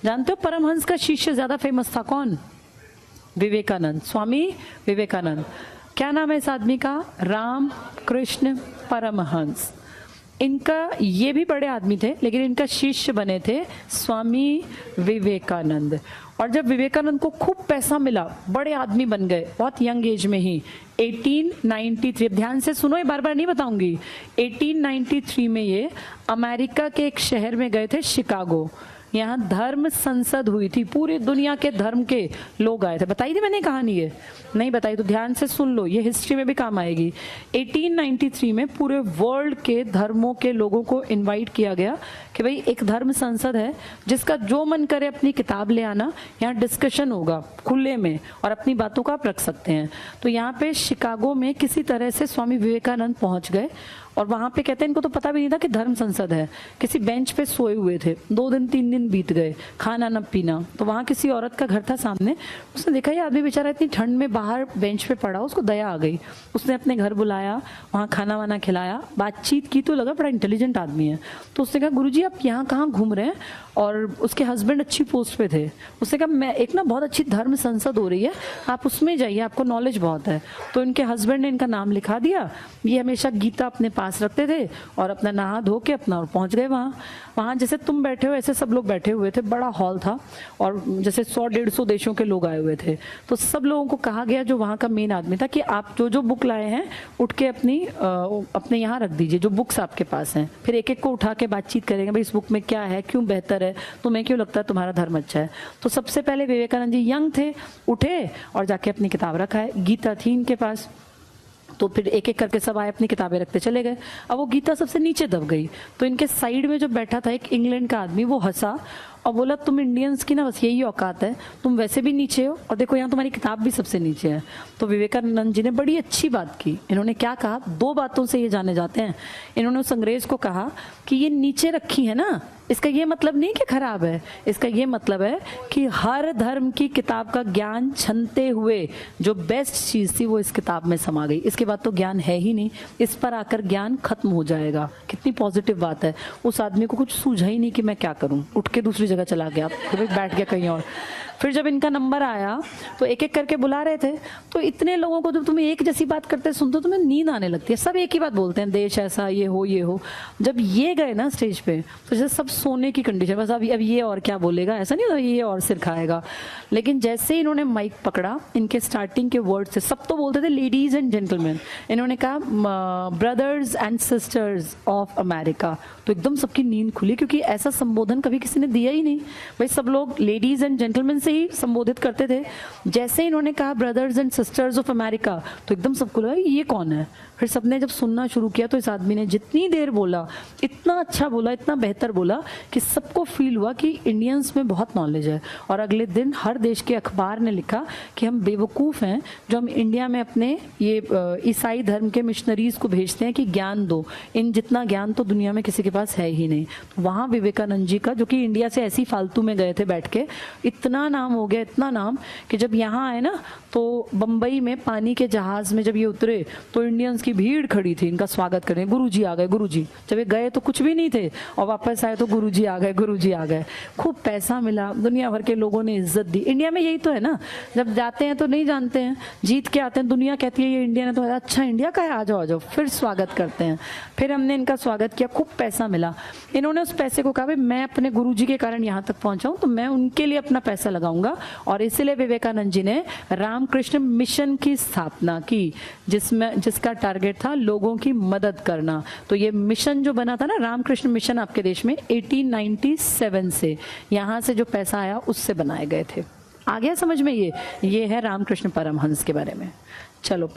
जानते हो परमहंस का शिष्य ज्यादा फेमस था कौन? विवेकानंद, स्वामी विवेकानंद। क्या नाम है इस आदमी का? राम कृष्ण परमहंस। इनका, ये भी बड़े आदमी थे लेकिन इनका शिष्य बने थे स्वामी विवेकानंद। और जब विवेकानंद को खूब पैसा मिला, बड़े आदमी बन गए बहुत यंग एज में ही, 1893, ध्यान से सुनो, ये बार बार नहीं बताऊंगी। 1893 में ये अमेरिका के एक शहर में गए थे, शिकागो। यहाँ धर्म संसद हुई थी, पूरी दुनिया के धर्म के लोग आए थे। बताई थी मैंने कहानी? ये नहीं बताई तो ध्यान से सुन लो, ये हिस्ट्री में भी काम आएगी। 1893 में पूरे वर्ल्ड के धर्मों के लोगों को इनवाइट किया गया कि भाई एक धर्म संसद है, जिसका जो मन करे अपनी किताब ले आना, यहाँ डिस्कशन होगा खुले में और अपनी बातों को आप रख सकते हैं। तो यहाँ पे शिकागो में किसी तरह से स्वामी विवेकानंद पहुंच गए और वहां पे कहते हैं इनको तो पता भी नहीं था कि धर्म संसद है। किसी बेंच पे सोए हुए थे, 2 दिन 3 दिन बीत गए, खाना न पीना। तो वहां किसी औरत का घर था सामने, उसने देखा ये आदमी बेचारा इतनी ठंड में बाहर बेंच पे पड़ा, उसको दया आ गई। उसने अपने घर बुलाया, वहां खाना वाना खिलाया, बातचीत की तो लगा बड़ा इंटेलिजेंट आदमी है। तो उसने कहा गुरुजी आप यहाँ कहाँ घूम रहे हैं? और उसके हस्बैंड अच्छी पोस्ट पे थे। उसने कहा मैं एक ना बहुत अच्छी धर्म संसद हो रही है, आप उसमें जाइए, आपको नॉलेज बहुत है। तो इनके हस्बैंड ने इनका नाम लिखा दिया। ये हमेशा गीता अपने पास रखते थे और अपना नहा धो के अपना और पहुंच गए वहाँ। वहाँ जैसे तुम बैठे हो ऐसे सब लोग बैठे हुए थे, बड़ा हॉल था और जैसे 100-150 देशों के लोग आए हुए थे। तो सब लोगों को कहा गया, जो वहाँ का मेन आदमी था, कि आप जो जो बुक लाए हैं उठ के अपने यहाँ रख दीजिए, जो बुक्स आपके पास हैं। फिर एक एक को उठा के बातचीत करेंगे, भाई इस बुक में क्या है, क्यों बेहतर है, तुम्हें क्यों लगता है तुम्हारा धर्म अच्छा है। तो सबसे पहले विवेकानंद जी यंग थे, उठे और जाके अपनी किताब रखा है, गीता थी इनके पास। तो फिर एक एक करके सब आए, अपनी किताबें रखते चले गए। अब वो गीता सबसे नीचे दब गई, तो इनके साइड में जो बैठा था एक इंग्लैंड का आदमी, वो हंसा और बोला तुम इंडियंस की ना बस यही औकात है, तुम वैसे भी नीचे हो और देखो यहाँ तुम्हारी किताब भी सबसे नीचे है। तो विवेकानंद जी ने बड़ी अच्छी बात की। इन्होंने क्या कहा, 2 बातों से ये जाने जाते हैं। इन्होंने उस अंग्रेज को कहा कि ये नीचे रखी है ना, इसका ये मतलब नहीं कि खराब है, इसका ये मतलब है कि हर धर्म की किताब का ज्ञान छनते हुए जो बेस्ट चीज थी वो इस किताब में समा गई। इसके बाद तो ज्ञान है ही नहीं, इस पर आकर ज्ञान खत्म हो जाएगा। कितनी पॉजिटिव बात है। उस आदमी को कुछ सूझा ही नहीं कि मैं क्या करूं, उठ के दूसरी जगह चला गया, फिर बैठ गया कहीं और। फिर जब इनका नंबर आया तो एक एक करके बुला रहे थे। तो इतने लोगों को जब तुम्हें एक जैसी बात करते सुनते हो तुम्हें नींद आने लगती है। सब एक ही बात बोलते हैं, देश ऐसा, ये हो ये हो। जब ये गए ना स्टेज पे तो जैसे सब सोने की कंडीशन, बस अब ये और क्या बोलेगा, ऐसा नहीं होता ये और सिर खाएगा। लेकिन जैसे ही इन्होंने माइक पकड़ा, इनके स्टार्टिंग के वर्ड से, सब तो बोलते थे लेडीज एंड जेंटलमैन, इन्होंने कहा brothers and sisters of America. तो एकदम सबकी नींद खुली, क्योंकि ऐसा संबोधन कभी किसी ने दिया ही नहीं। भाई सब लोग लेडीज एंड जेंटलमैन ही संबोधित करते थे। जैसे इन्होंने कहा brothers and sisters of America, तो एकदम सबको लगा ये कौन है। फिर सबने जब सुनना शुरू किया तो इस आदमी ने जितनी देर बोला, इतना अच्छा बोला, इतना बेहतर बोला कि सबको फील हुआ कि इंडियंस में बहुत नॉलेज है। और अगले दिन हर देश के अखबार ने लिखा कि हम बेवकूफ़ हैं जो हम इंडिया में अपने ये ईसाई धर्म के मिशनरीज को भेजते हैं कि ज्ञान दो, इन जितना ज्ञान तो दुनिया में किसी के पास है ही नहीं। तो वहाँ विवेकानंद जी का, जो कि इंडिया से ऐसी फालतू में गए थे बैठ के, इतना नाम हो गया, इतना नाम कि जब यहाँ आए ना तो बंबई में पानी के जहाज में जब ये उतरे तो इंडियंस की भीड़ खड़ी थी इनका स्वागत करने। गुरुजी आ गए, गुरुजी। जब ये गए तो कुछ भी नहीं थे और वापस आए तो गुरुजी आ गए, गुरुजी आ गए। खूब पैसा मिला, दुनिया भर के लोगों ने इज्जत दी। इंडिया में यही तो है ना, जब जाते हैं तो नहीं जानते हैं, जीत के आते हैं, दुनिया कहती है ये इंडियन है, तो अच्छा इंडिया का है, आ जाओ आ जाओ, फिर स्वागत करते हैं। फिर हमने इनका स्वागत किया, खूब पैसा मिला। इन्होंने उस पैसे को कहा भाई मैं अपने गुरुजी के कारण यहाँ तक पहुंचा हूं तो मैं उनके लिए अपना पैसा लगाऊंगा। और इसलिए विवेकानंद जी ने रामकृष्ण मिशन की स्थापना की, जिसका टारगेट था लोगों की मदद करना। तो ये मिशन जो बना था ना, रामकृष्ण मिशन, आपके देश में 1897 से, यहाँ से जो पैसा आया उससे बनाए गए थे। आ गया समझ में? ये है रामकृष्ण परमहंस के बारे में। चलो।